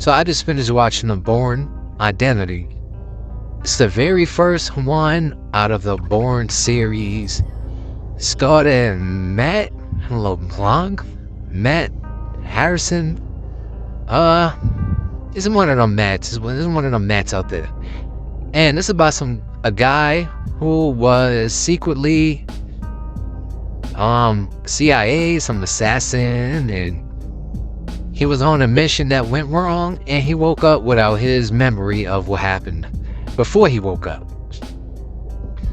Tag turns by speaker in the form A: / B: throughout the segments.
A: So I just finished watching the Bourne Identity. It's the very first one out of the Bourne series. Starring Matt LeBlanc, Matt Harrison. Isn't one of them Matts. Isn't one of them Matts out there. And it's about a guy who was secretly CIA, some assassin, and he was on a mission that went wrong, and he woke up without his memory of what happened before he woke up.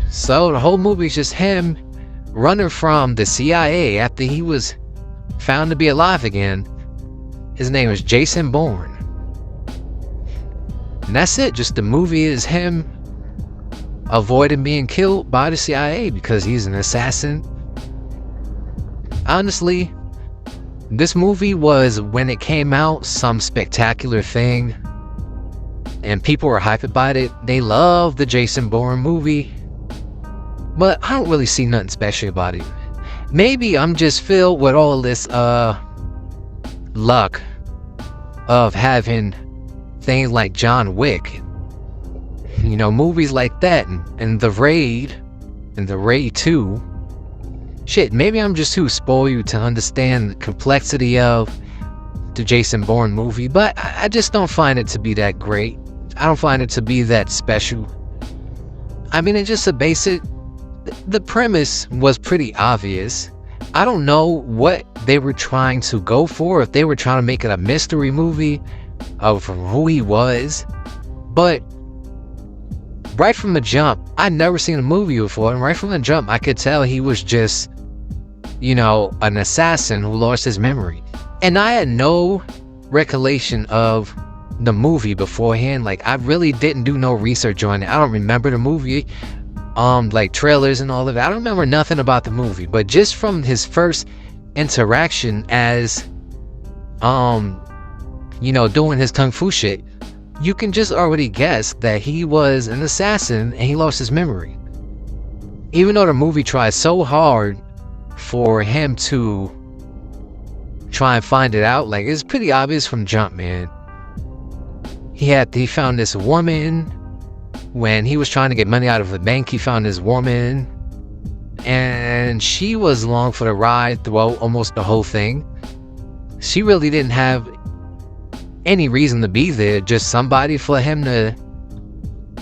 A: So the whole movie is just him running from the CIA after he was found to be alive again. His name is Jason Bourne. And that's it. Just the movie is him avoiding being killed by the CIA because he's an assassin. Honestly, this movie was, when it came out, some spectacular thing. And people were hyped about it. They love the Jason Bourne movie. But I don't really see nothing special about it. Maybe I'm just filled with all this luck of having things like John Wick. You know, movies like that, and The Raid, and The Raid 2. Shit, maybe I'm just too spoiled to understand the complexity of the Jason Bourne movie, but I just don't find it to be that great. I don't find it to be that special. I mean, it's just a basic... The premise was pretty obvious. I don't know what they were trying to go for, if they were trying to make it a mystery movie of who he was, but right from the jump, I'd never seen a movie before, and right from the jump, I could tell he was just, you know, an assassin who lost his memory. And I had no recollection of the movie beforehand. Like, I really didn't do no research on it. I don't remember the movie, like trailers and all of that. I don't remember nothing about the movie, but just from his first interaction as, you know, doing his kung fu shit, you can just already guess that he was an assassin and he lost his memory. Even though the movie tries so hard for him to try and find it out, like, it's pretty obvious from jump, man. He found this woman when he was trying to get money out of the bank. He found this woman, and she was along for the ride throughout almost the whole thing. She really didn't have any reason to be there, just somebody for him to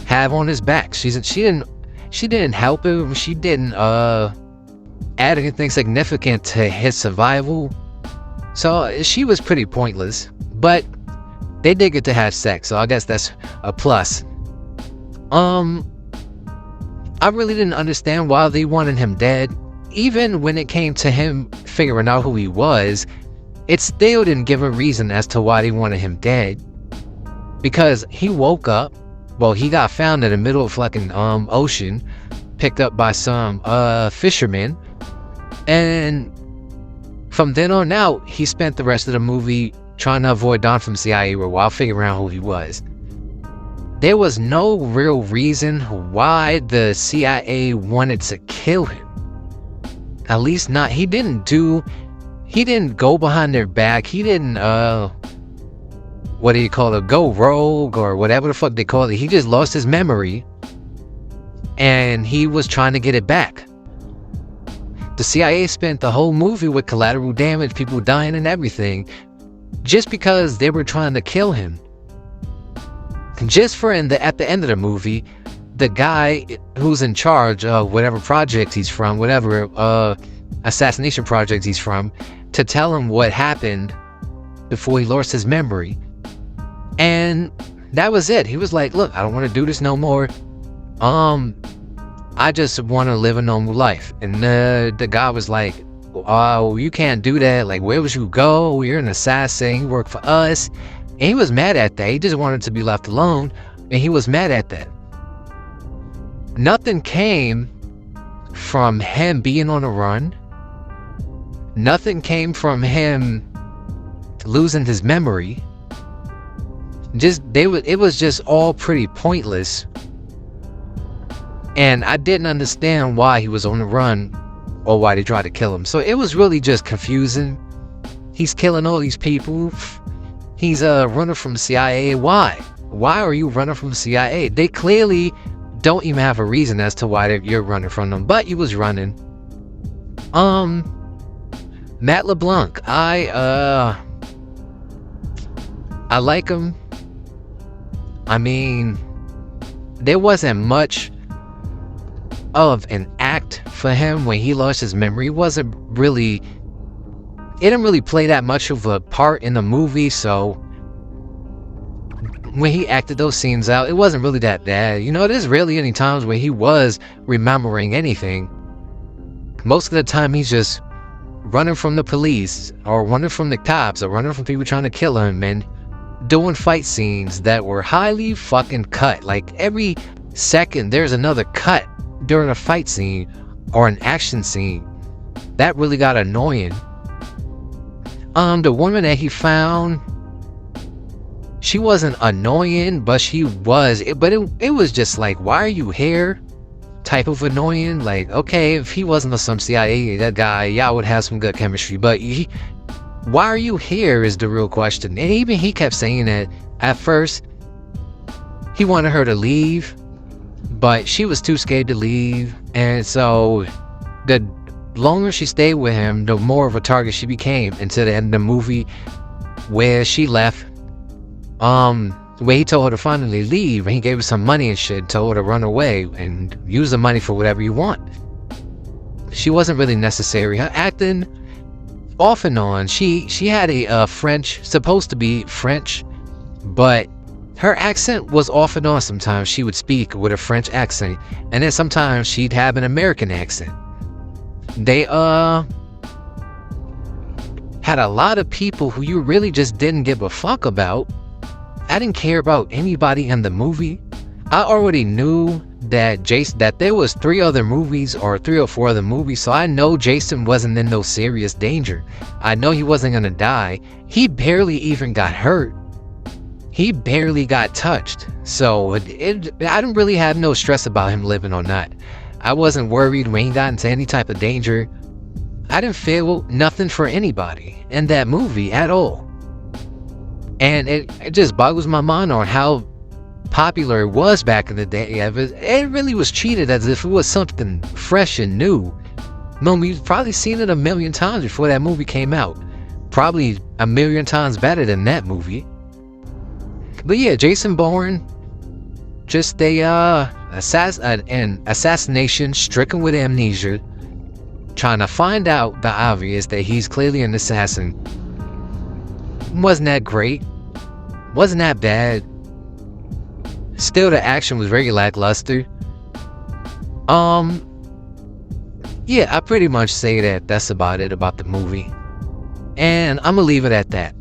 A: have on his back. She didn't help him. She didn't add anything significant to his survival. So she was pretty pointless, but they did get to have sex, so I guess that's a plus. I really didn't understand why they wanted him dead. Even when it came to him figuring out who he was, it still didn't give a reason as to why they wanted him dead. Because he woke up, well, he got found in the middle of fucking ocean, picked up by some fishermen, and from then on out, he spent the rest of the movie trying to avoid Don from CIA while figuring out who he was. There was no real reason why the CIA wanted to kill him. At least not. He didn't go behind their back. He didn't, what do you call it? Go rogue or whatever the fuck they call it. He just lost his memory and he was trying to get it back. The CIA spent the whole movie with collateral damage, people dying and everything, just because they were trying to kill him. Just for at the end of the movie, the guy who's in charge of whatever project he's from, whatever assassination project he's from, to tell him what happened before he lost his memory. And that was it. He was like, look, I don't want to do this no more. I just want to live a normal life. And the guy was like, oh, you can't do that. Like, where would you go? You're an assassin. You work for us. And he was mad at that. He just wanted to be left alone. And he was mad at that. Nothing came from him being on the run. Nothing came from him losing his memory. It was just all pretty pointless. And I didn't understand why he was on the run or why they tried to kill him. So it was really just confusing. He's killing all these people. He's running from CIA. Why? Why are you running from the CIA? They clearly don't even have a reason as to why you're running from them, but you was running. Matt LeBlanc, I like him. I mean, there wasn't much of an act for him when he lost his memory. It didn't really play that much of a part in the movie, so when he acted those scenes out, it wasn't really that bad. You know, there's rarely any times where he was remembering anything. Most of the time, he's just running from the police, or running from the cops, or running from people trying to kill him, and doing fight scenes that were highly fucking cut. Like, every second, there's another cut during a fight scene, or an action scene. That really got annoying. The woman that he found, she wasn't annoying, but it was just like, why are you here? Type of annoying. Like, okay, if he wasn't some CIA that guy, y'all would have some good chemistry, but why are you here is the real question. And even he kept saying that at first he wanted her to leave, but she was too scared to leave, and so the longer she stayed with him, the more of a target she became, until the end of the movie, where she left, where he told her to finally leave, and he gave her some money and shit, told her to run away and use the money for whatever you want. She wasn't really necessary. Her acting, off and on, she had a supposed to be French, but her accent was off and on. Sometimes she would speak with a French accent, and then sometimes she'd have an American accent. They had a lot of people who you really just didn't give a fuck about. I didn't care about anybody in the movie. I already knew that there was 3 or 4 other movies, so I know Jason wasn't in no serious danger. I know he wasn't gonna die. He barely even got hurt. He barely got touched. So I didn't really have no stress about him living or not. I wasn't worried when he got into any type of danger. I didn't feel nothing for anybody in that movie at all. And it just boggles my mind on how popular it was back in the day. It really was treated as if it was something fresh and new. No, we've probably seen it a million times before that movie came out. Probably a million times better than that movie. But yeah, Jason Bourne, just an assassination stricken with amnesia, trying to find out the obvious that he's clearly an assassin. Wasn't that great? Wasn't that bad? Still, the action was very lackluster. Yeah, I pretty much say that's about it about the movie. And I'm gonna leave it at that.